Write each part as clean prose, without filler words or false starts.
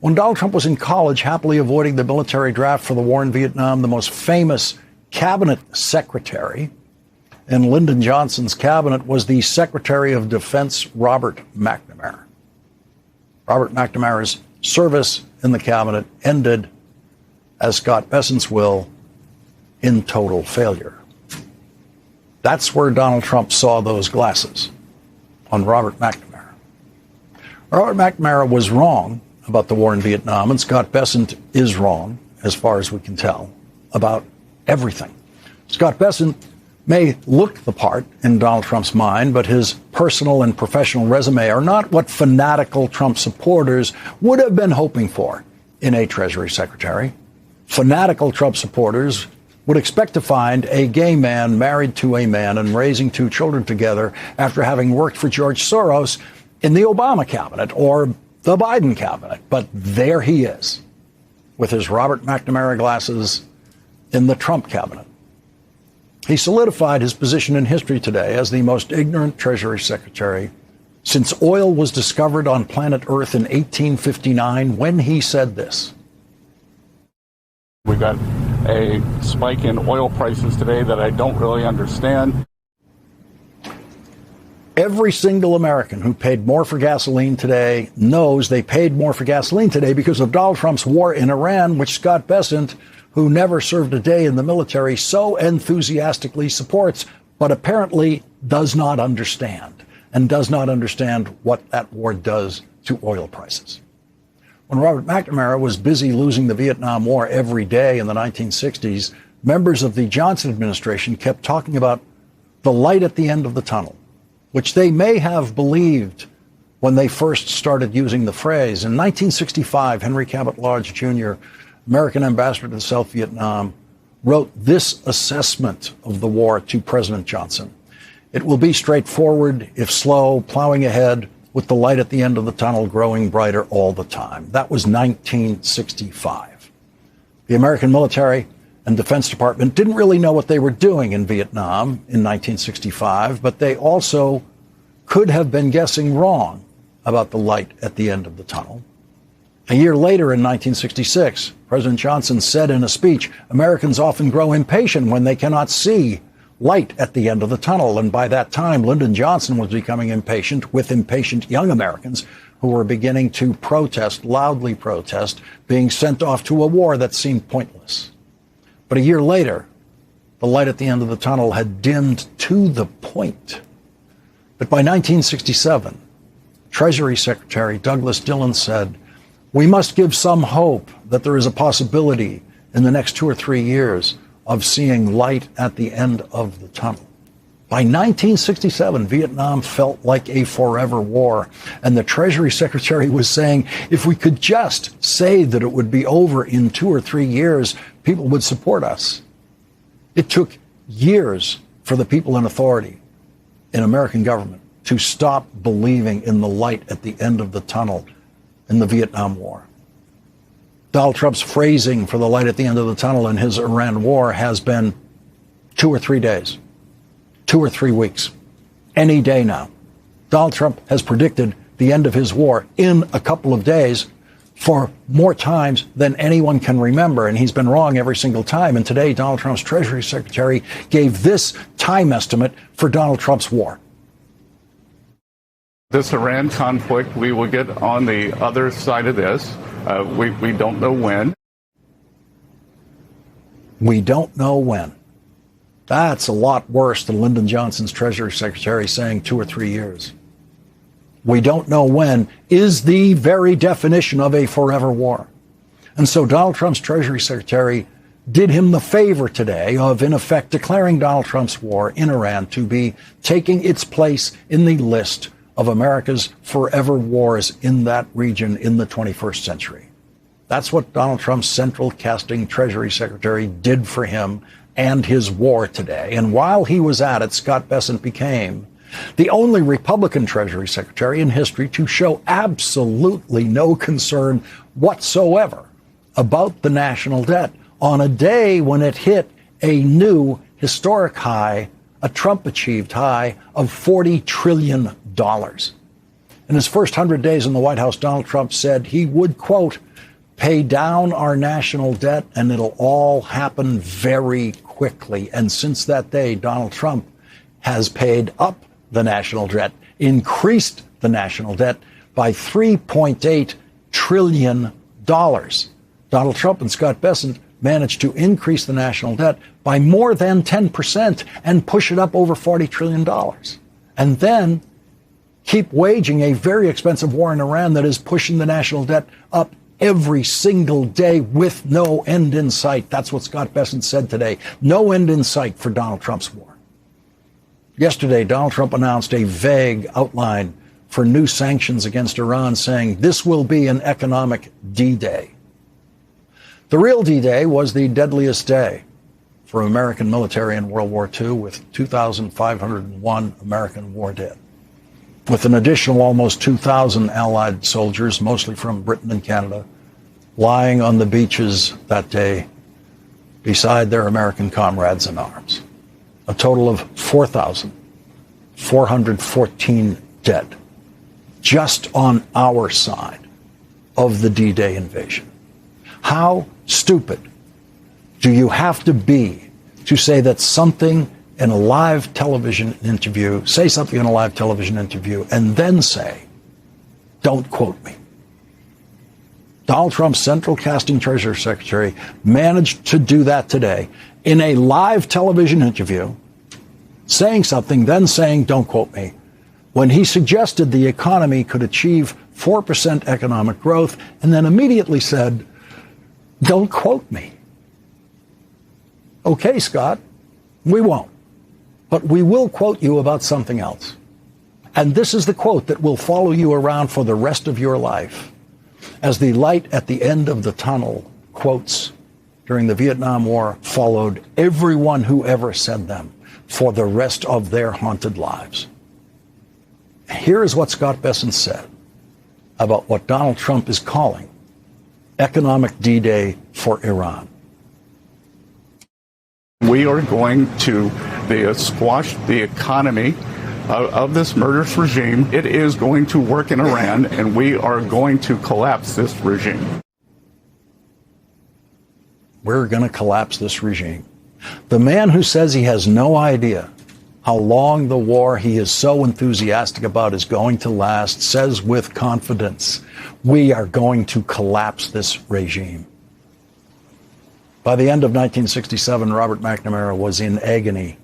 When Donald Trump was in college, happily avoiding the military draft for the war in Vietnam, the most famous cabinet secretary in Lyndon Johnson's cabinet was the Secretary of Defense, Robert McNamara. Robert McNamara's service in the cabinet ended, as Scott Bessent's will, in total failure. That's where Donald Trump saw those glasses, on Robert McNamara. Robert McNamara was wrong about the war in Vietnam, and Scott Bessent is wrong, as far as we can tell, about everything. Scott Bessent may look the part in Donald Trump's mind, but his personal and professional resume are not what fanatical Trump supporters would have been hoping for in a Treasury Secretary. Fanatical Trump supporters would expect to find a gay man married to a man and raising two children together after having worked for George Soros in the Obama cabinet or the Biden cabinet. But there he is, with his Robert McNamara glasses in the Trump cabinet. He solidified his position in history today as the most ignorant Treasury Secretary since oil was discovered on planet Earth in 1859, when he said this. We've got a spike in oil prices today that I don't really understand. Every single American who paid more for gasoline today knows they paid more for gasoline today because of Donald Trump's war in Iran, which Scott Bessent, who never served a day in the military, so enthusiastically supports, but apparently does not understand, and does not understand what that war does to oil prices. When Robert McNamara was busy losing the Vietnam War every day in the 1960s, members of the Johnson administration kept talking about the light at the end of the tunnel, which they may have believed when they first started using the phrase. In 1965, Henry Cabot Lodge Jr., American ambassador to South Vietnam, wrote this assessment of the war to President Johnson. It will be straightforward, if slow, plowing ahead, with the light at the end of the tunnel growing brighter all the time. That was 1965. The American military and Defense Department didn't really know what they were doing in Vietnam in 1965, but they also could have been guessing wrong about the light at the end of the tunnel. A year later, in 1966, President Johnson said in a speech, Americans often grow impatient when they cannot see light at the end of the tunnel. And by that time, Lyndon Johnson was becoming impatient with impatient young Americans who were beginning to protest, loudly protest, being sent off to a war that seemed pointless. But a year later, the light at the end of the tunnel had dimmed to the point that by 1967, Treasury Secretary Douglas Dillon said, we must give some hope that there is a possibility in the next 2 or 3 years of seeing light at the end of the tunnel. By 1967, Vietnam felt like a forever war, and the Treasury Secretary was saying, if we could just say that it would be over in 2 or 3 years, people would support us. It took years for the people in authority in American government to stop believing in the light at the end of the tunnel in the Vietnam War. Donald Trump's phrasing for the light at the end of the tunnel in his Iran war has been 2 or 3 days, 2 or 3 weeks, any day now. Donald Trump has predicted the end of his war in a couple of days for more times than anyone can remember, and he's been wrong every single time. And today, Donald Trump's Treasury Secretary gave this time estimate for Donald Trump's war. This Iran conflict, we will get on the other side of this. We don't know when. We don't know when. That's a lot worse than Lyndon Johnson's Treasury Secretary saying 2 or 3 years. We don't know when is the very definition of a forever war. And so Donald Trump's Treasury Secretary did him the favor today of, in effect, declaring Donald Trump's war in Iran to be taking its place in the list of America's forever wars in that region in the 21st century. That's what Donald Trump's central casting Treasury Secretary did for him and his war today. And while he was at it, Scott Bessent became the only Republican Treasury Secretary in history to show absolutely no concern whatsoever about the national debt on a day when it hit a new historic high, a Trump-achieved high of $40 trillion. In his first 100 days in the White House, Donald Trump said he would, quote, pay down our national debt, and it'll all happen very quickly. And since that day, Donald Trump has paid up the national debt, increased the national debt by $3.8 trillion. Donald Trump and Scott Bessent managed to increase the national debt by more than 10% and push it up over $40 trillion. And then keep waging a very expensive war in Iran that is pushing the national debt up every single day with no end in sight. That's what Scott Bessent said today. No end in sight for Donald Trump's war. Yesterday, Donald Trump announced a vague outline for new sanctions against Iran, saying this will be an economic D-Day. The real D-Day was the deadliest day for American military in World War II, with 2,501 American war dead, with an additional almost 2,000 Allied soldiers, mostly from Britain and Canada, lying on the beaches that day beside their American comrades in arms. A total of 4,414 dead, just on our side of the D-Day invasion. How stupid do you have to be to say that something in a live television interview, and then say, don't quote me? Donald Trump's Central Casting Treasury Secretary managed to do that today in a live television interview, saying something, then saying, don't quote me, when he suggested the economy could achieve 4% economic growth, and then immediately said, don't quote me. Okay, Scott, we won't. But we will quote you about something else. And this is the quote that will follow you around for the rest of your life, as the light at the end of the tunnel quotes during the Vietnam War followed everyone who ever said them for the rest of their haunted lives. Here is what Scott Bessent said about what Donald Trump is calling economic D-Day for Iran. We are going to squash the economy of this murderous regime. It is going to work in Iran, and we are going to collapse this regime. We're going to collapse this regime. The man who says he has no idea how long the war he is so enthusiastic about is going to last says with confidence, we are going to collapse this regime. By the end of 1967, Robert McNamara was in agony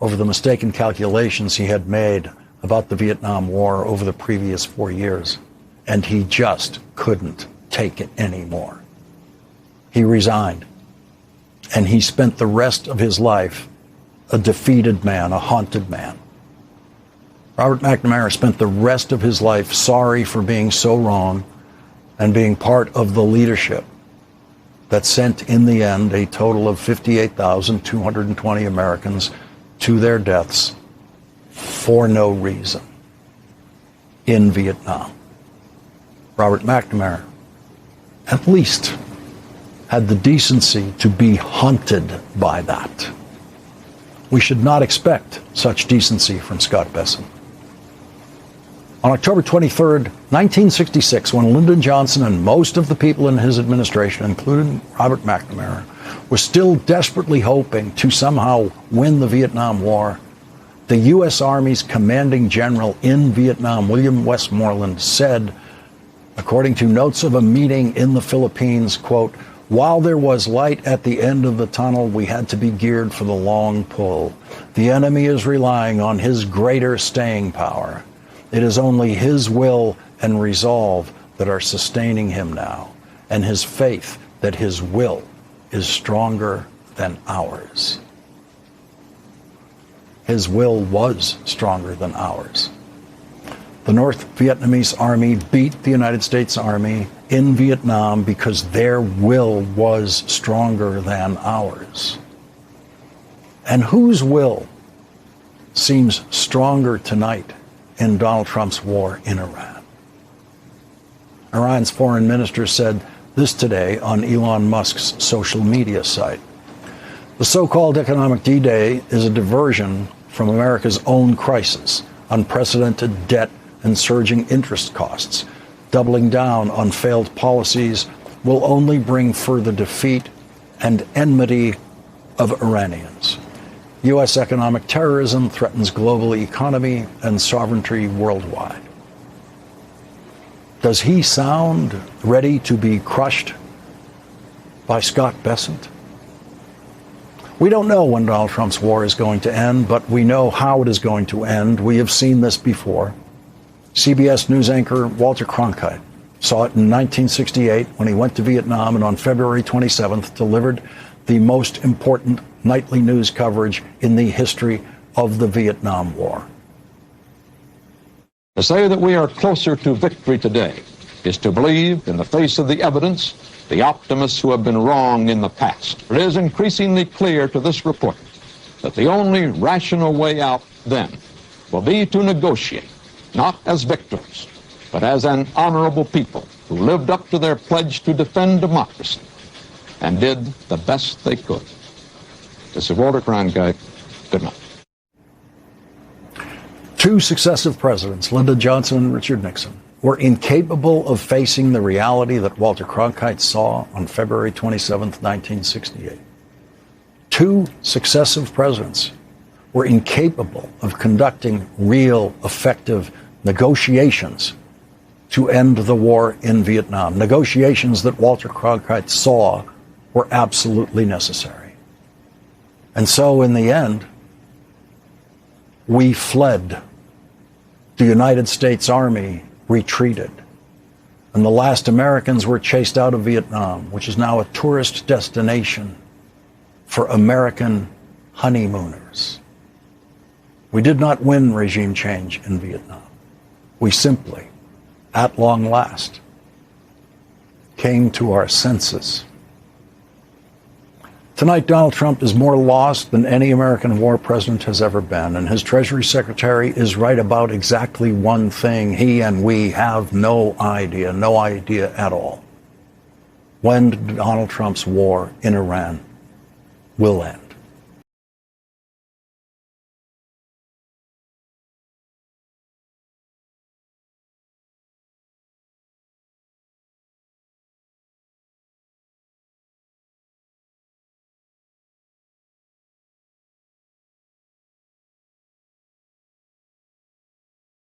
over the mistaken calculations he had made about the Vietnam War over the previous 4 years, and he just couldn't take it anymore. He resigned, and he spent the rest of his life a defeated man, a haunted man. Robert McNamara spent the rest of his life sorry for being so wrong and being part of the leadership that sent, in the end, a total of 58,220 Americans to their deaths for no reason in Vietnam. Robert McNamara at least had the decency to be haunted by that. We should not expect such decency from Scott Bessent. On October 23rd, 1966, when Lyndon Johnson and most of the people in his administration, including Robert McNamara, were still desperately hoping to somehow win the Vietnam War, the U.S. Army's commanding general in Vietnam, William Westmoreland, said, according to notes of a meeting in the Philippines, quote, while there was light at the end of the tunnel, we had to be geared for the long pull. The enemy is relying on his greater staying power. It is only his will and resolve that are sustaining him now, and his faith that his will is stronger than ours. His will was stronger than ours. The North Vietnamese army beat the United States Army in Vietnam because their will was stronger than ours. And whose will seems stronger tonight in Donald Trump's war in Iran? Iran's foreign minister said this today on Elon Musk's social media site. The so-called economic D-Day is a diversion from America's own crisis, unprecedented debt and surging interest costs. Doubling down on failed policies will only bring further defeat and enmity of Iranians. U.S. economic terrorism threatens global economy and sovereignty worldwide. Does he sound ready to be crushed by Scott Bessent? We don't know when Donald Trump's war is going to end, but we know how it is going to end. We have seen this before. CBS News anchor Walter Cronkite saw it in 1968 when he went to Vietnam and on February 27th delivered the most important nightly news coverage in the history of the Vietnam War. To say that we are closer to victory today is to believe, in the face of the evidence, the optimists who have been wrong in the past. It is increasingly clear to this report that the only rational way out then will be to negotiate, not as victors, but as an honorable people who lived up to their pledge to defend democracy and did the best they could. This is Walter Cronkite. Good night. Two successive presidents, Lyndon Johnson and Richard Nixon, were incapable of facing the reality that Walter Cronkite saw on February 27, 1968. Two successive presidents were incapable of conducting real, effective negotiations to end the war in Vietnam, negotiations that Walter Cronkite saw were absolutely necessary. And so, in the end, we fled. The United States Army retreated. And the last Americans were chased out of Vietnam, which is now a tourist destination for American honeymooners. We did not win regime change in Vietnam. We simply, at long last, came to our senses. Tonight, Donald Trump is more lost than any American war president has ever been, and his Treasury Secretary is right about exactly one thing. He and we have no idea at all, when Donald Trump's war in Iran will end.